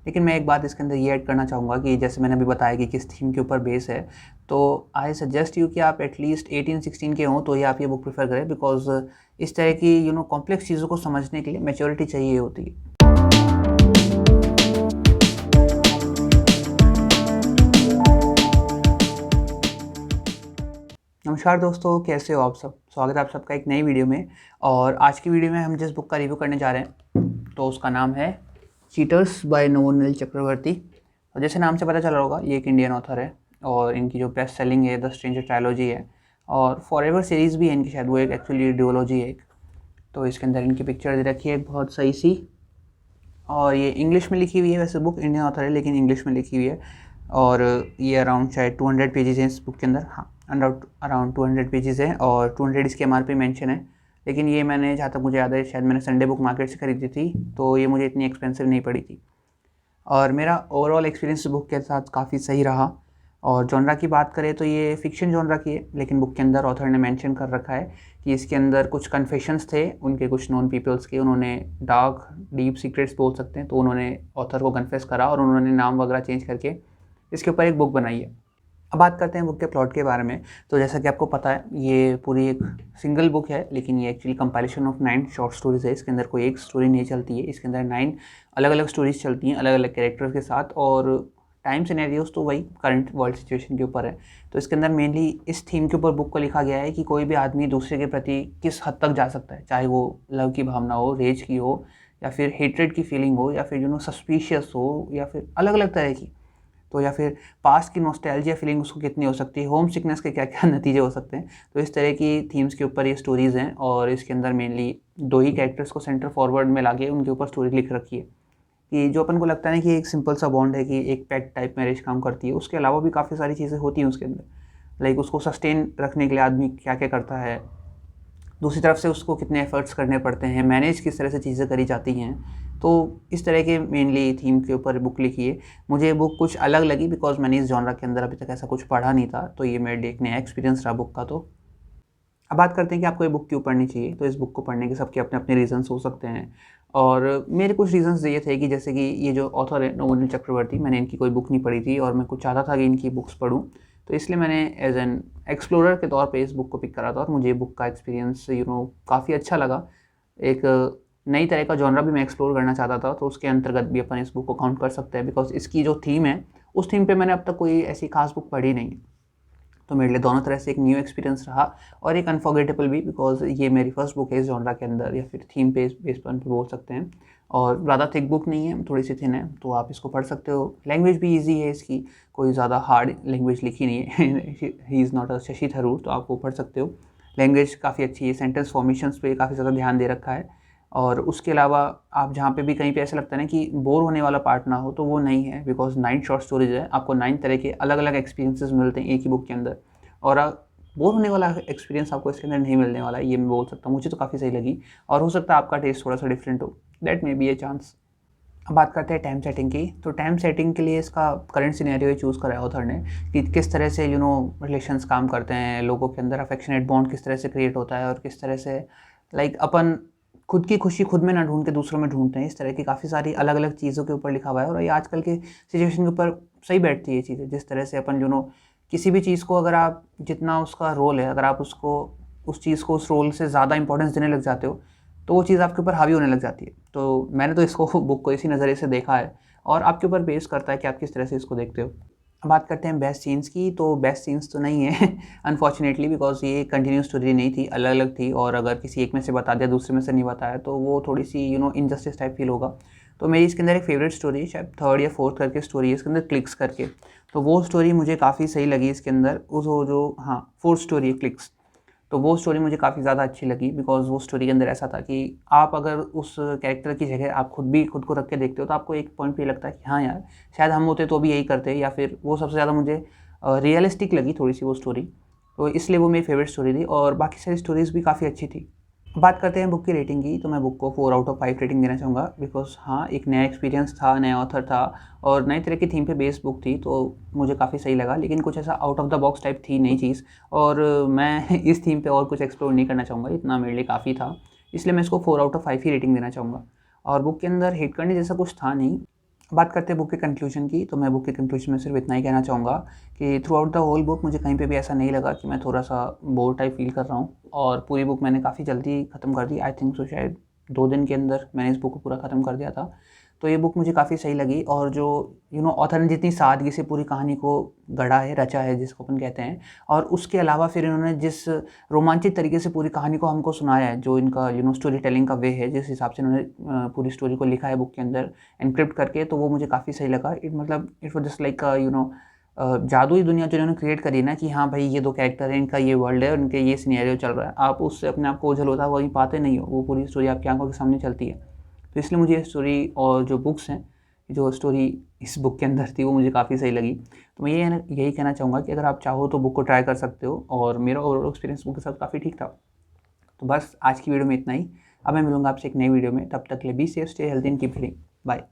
लेकिन मैं एक बात इसके अंदर ये ऐड करना चाहूँगा कि जैसे मैंने अभी बताया कि किस थीम के ऊपर बेस है, तो आई सजेस्ट यू कि आप एटलीस्ट 18-16 के हों तो ही आप ये बुक प्रेफर करें, बिकॉज़ इस तरह की कॉम्प्लेक्स चीज़ों को समझने के लिए मैच्योरिटी चाहिए होती है। नमस्कार दोस्तों, कैसे हो आप सब? स्वागत है आप सबका एक नई वीडियो में। और आज की वीडियो में हम जिस बुक का रिव्यू करने जा रहे हैं तो उसका नाम है चीटर्स बाय नवोनील चक्रवर्ती। और जैसे नाम से पता चल रहा होगा, ये एक इंडियन ऑथर है और इनकी जो बेस्ट सेलिंग है द स्ट्रेंजर ट्रायलॉजी है, और फॉरएवर सीरीज़ भी है इनकी, शायद वो एक एक्चुअली डियोलॉजी है एक। तो इसके अंदर इनकी पिक्चर दे रखी है एक बहुत सही सी, और ये इंग्लिश में लिखी हुई है। वैसे बुक इंडियन ऑथर है लेकिन इंग्लिश में लिखी हुई है, और ये अराउंड शायद 200 पेजेस हैं इस बुक के अंदर। हाँ, अराउंड 200 पेजेस हैं और 200 इसकी MRP मेंशन है। लेकिन ये मैंने, जहाँ तक मुझे याद है, शायद मैंने संडे बुक मार्केट से खरीदी थी, तो ये मुझे इतनी एक्सपेंसिव नहीं पड़ी थी। और मेरा ओवरऑल एक्सपीरियंस बुक के साथ काफ़ी सही रहा। और जॉनरा की बात करें तो ये फ़िक्शन जॉनरा की है, लेकिन बुक के अंदर ऑथर ने मेंशन कर रखा है कि इसके अंदर कुछ कन्फेशंस थे उनके, कुछ नॉन पीपल्स के। उन्होंने डार्क डीप सीक्रेट्स बोल सकते हैं, तो उन्होंने ऑथर को कन्फेस करा और उन्होंने नाम वगैरह चेंज करके इसके ऊपर एक बुक बनाई है। अब बात करते हैं बुक के प्लॉट के बारे में। तो जैसा कि आपको पता है, ये पूरी एक सिंगल बुक है, लेकिन ये actually compilation of 9 short stories है। इसके अंदर कोई एक स्टोरी नहीं चलती है, इसके अंदर 9 अलग अलग स्टोरीज़ चलती हैं अलग अलग कैरेक्टर्स के साथ। और टाइम सिनेरियोस तो वही करंट वर्ल्ड सिचुएशन के ऊपर है। तो इसके अंदर मेनली इस थीम के ऊपर बुक को लिखा गया है कि कोई भी आदमी दूसरे के प्रति किस हद तक जा सकता है, चाहे वो लव की भावना हो, रेज की हो, या फिर हेट्रेड की फीलिंग हो, या फिर सस्पिशियस हो, या फिर अलग अलग तरह की। तो या फिर पास्ट की नॉस्टैल्जिया फीलिंग उसको कितनी हो सकती है, होम सिकनेस के क्या क्या नतीजे हो सकते हैं। तो इस तरह की थीम्स के ऊपर ये स्टोरीज़ हैं, और इसके अंदर मेनली 2 ही कैरेक्टर्स को सेंटर फॉरवर्ड में लाके उनके ऊपर स्टोरी लिख रखी है। कि जो अपन को लगता है कि एक सिंपल सा बॉन्ड है कि एक पेट टाइप मैरिज काम करती है, उसके अलावा भी काफ़ी सारी चीज़ें होती हैं उसके अंदर। लाइक उसको सस्टेन रखने के लिए आदमी क्या क्या करता है, दूसरी तरफ से उसको कितने एफर्ट्स करने पड़ते हैं, मैनेज किस तरह से चीज़ें करी जाती हैं। तो इस तरह के मेनली थीम के ऊपर बुक लिखी है। मुझे बुक कुछ अलग लगी बिकॉज़ मैंने इस जॉनरा के अंदर अभी तक ऐसा कुछ पढ़ा नहीं था, तो ये मेरे लिए एक नया एक्सपीरियंस रहा बुक का। तो अब बात करते हैं कि आपको ये बुक क्यों पढ़नी चाहिए। तो इस बुक को पढ़ने के सबके अपने अपने रीज़न्स हो सकते हैं, और मेरे कुछ रीज़न्स ये थे कि जैसे कि ये जो ऑथर है नवोनील चक्रवर्ती, मैंने इनकी कोई बुक नहीं पढ़ी थी और मैं कुछ चाहता था कि इनकी बुक्स पढूँ। तो इसलिए मैंने एज़ एन एक्सप्लोरर के तौर पे इस बुक को पिक करा था, और मुझे बुक का एक्सपीरियंस काफ़ी अच्छा लगा। एक नई तरह का जॉनरा भी मैं एक्सप्लोर करना चाहता था, तो उसके अंतर्गत भी अपन इस बुक को काउंट कर सकते हैं, बिकॉज़ इसकी जो थीम है, उस थीम पे मैंने अब तक कोई ऐसी खास बुक पढ़ी नहीं। तो मेरे लिए दोनों तरह से एक न्यू एक्सपीरियंस रहा और एक अनफॉरगेटेबल भी, बिकॉज़ ये मेरी फर्स्ट बुक है इस जॉनरा के अंदर, या फिर थीम बेस पर बोल सकते हैं। और ज़्यादा थिक बुक नहीं है, थोड़ी सी थिन है, तो आप इसको पढ़ सकते हो। लैंग्वेज भी ईजी है इसकी, कोई ज़्यादा हार्ड लैंग्वेज लिखी नहीं है। He is not a Shashi Tharoor, तो आप वो पढ़ सकते हो। लैंग्वेज काफ़ी अच्छी है, सेंटेंस फॉर्मेशंस पे काफ़ी ज़्यादा ध्यान दे रखा है। और उसके अलावा आप जहाँ पे भी कहीं पे ऐसा लगता है ना कि बोर होने वाला पार्ट ना हो, तो वो नहीं है, बिकॉज़ 9 शॉर्ट स्टोरीज़ है। आपको 9 तरह के अलग अलग एक्सपीरियंसेस मिलते हैं एक ही बुक के अंदर, और बोर होने वाला एक्सपीरियंस आपको इसके अंदर नहीं मिलने वाला है, ये मैं बोल सकता हूँ। मुझे तो काफ़ी सही लगी, और हो सकता है आपका टेस्ट थोड़ा सा डिफरेंट हो, that may be a chance. अब बात करते हैं टाइम सेटिंग की। तो टाइम सेटिंग के लिए इसका करंट सिनेरियो चूज़ करा है ऑथर ने, कि किस तरह से रिलेशंस काम करते हैं, लोगों के अंदर अफेक्शनेट बॉन्ड किस तरह से क्रिएट होता है, और किस तरह से लाइक अपन खुद की खुशी खुद में ना ढूंढ के दूसरों में ढूंढते हैं। इस तरह की काफ़ी सारी अलग अलग चीज़ों के ऊपर लिखा हुआ है, और ये आजकल के सिचुएशन के ऊपर सही बैठती है ये चीज़ें। जिस तरह से अपन किसी भी चीज़ को, अगर आप जितना उसका रोल है, अगर आप उसको उस चीज़ को उस रोल से ज़्यादा इंपॉर्टेंस देने लग जाते हो, तो वो चीज़ आपके ऊपर हावी होने लग जाती है। तो मैंने तो इसको बुक को इसी नज़रिए से देखा है, और आपके ऊपर बेस करता है कि आप किस तरह से इसको देखते हो। अब बात करते हैं बेस्ट सीन्स की। तो बेस्ट सीन्स तो नहीं है अनफॉर्चुनेटली, बिकॉज़ ये कंटिन्यूस स्टोरी नहीं थी, अलग अलग थी, और अगर किसी एक में से बता दिया दूसरे में से नहीं बताया तो वो थोड़ी सी इनजस्टिस टाइप फील होगा। तो मेरी इसके अंदर एक फेवरेट स्टोरी है, शायद 3rd या 4th करके स्टोरी है इसके अंदर, क्लिक्स करके। तो वो स्टोरी मुझे काफ़ी सही लगी इसके अंदर। उस वो जो हाँ 4th स्टोरी है क्लिक्स, तो वो स्टोरी मुझे काफ़ी ज़्यादा अच्छी लगी, बिकॉज़ वो स्टोरी के अंदर ऐसा था कि आप अगर उस कैरेक्टर की जगह आप खुद को रख के देखते हो, तो आपको एक पॉइंट पे ये लगता है कि हाँ यार, शायद हम होते तो भी यही करते, या फिर वो सबसे ज़्यादा मुझे रियलिस्टिक लगी थोड़ी-सी वो स्टोरी। तो इसलिए वो मेरी फेवरेट स्टोरी थी, और बाकी सारी स्टोरीज़ भी काफ़ी अच्छी थी। बात करते हैं बुक की रेटिंग की। तो मैं बुक को 4 आउट ऑफ 5 रेटिंग देना चाहूँगा, बिकॉज़ हाँ, एक नया एक्सपीरियंस था, नया ऑथर था, और नई तरह की थीम पे बेस्ड बुक थी, तो मुझे काफ़ी सही लगा। लेकिन कुछ ऐसा out of the box type थी नई चीज़, और मैं इस थीम पे और कुछ एक्सप्लोर नहीं करना चाहूँगा, इतना मेरे लिए काफ़ी था। इसलिए मैं इसको 4 आउट ऑफ 5 ही रेटिंग देना चाहूँगा। और बुक के अंदर हिट करने जैसा कुछ था नहीं। बात करते हैं बुक के कंक्लूजन की, तो मैं बुक के कंक्लूजन में सिर्फ इतना ही कहना चाहूँगा कि throughout the whole book मुझे कहीं पे भी ऐसा नहीं लगा कि मैं थोड़ा सा बोर टाइप फील कर रहा हूँ, और पूरी बुक मैंने काफ़ी जल्दी ख़त्म कर दी। आई थिंक सो शायद 2 दिन के अंदर मैंने इस बुक को पूरा ख़त्म कर दिया था। तो ये बुक मुझे काफ़ी सही लगी, और जो ऑथर ने जितनी सादगी से पूरी कहानी को गढ़ा है, रचा है जिसको अपन कहते हैं, और उसके अलावा फिर इन्होंने जिस रोमांचित तरीके से पूरी कहानी को हमको सुनाया है, जो इनका स्टोरी टेलिंग का वे है, जिस हिसाब से इन्होंने पूरी स्टोरी को लिखा है बुक के अंदर एनक्रिप्ट करके, तो वो मुझे काफ़ी सही लगा। इट वाज जस्ट लाइक जादुई दुनिया जो इन्होंने क्रिएट करी ना, कि हाँ भाई ये 2 कैरेक्टर हैं, इनका ये वर्ल्ड है, इनके ये सिनेरियो चल रहा है, आप उससे अपने आप को ओझल होता वहीं पाते नहीं हो, वो पूरी स्टोरी आपकी आंखों के सामने चलती है। तो इसलिए मुझे ये स्टोरी और जो बुक्स हैं, जो स्टोरी इस बुक के अंदर थी, वो मुझे काफ़ी सही लगी। तो मैं यही कहना चाहूँगा कि अगर आप चाहो तो बुक को ट्राई कर सकते हो, और मेरा ओवरऑल एक्सपीरियंस बुक के साथ काफ़ी ठीक था। तो बस आज की वीडियो में इतना ही। अब मैं मिलूँगा आपसे एक नई वीडियो में, तब तक के लिए be safe, stay healthy and keep reading. Bye.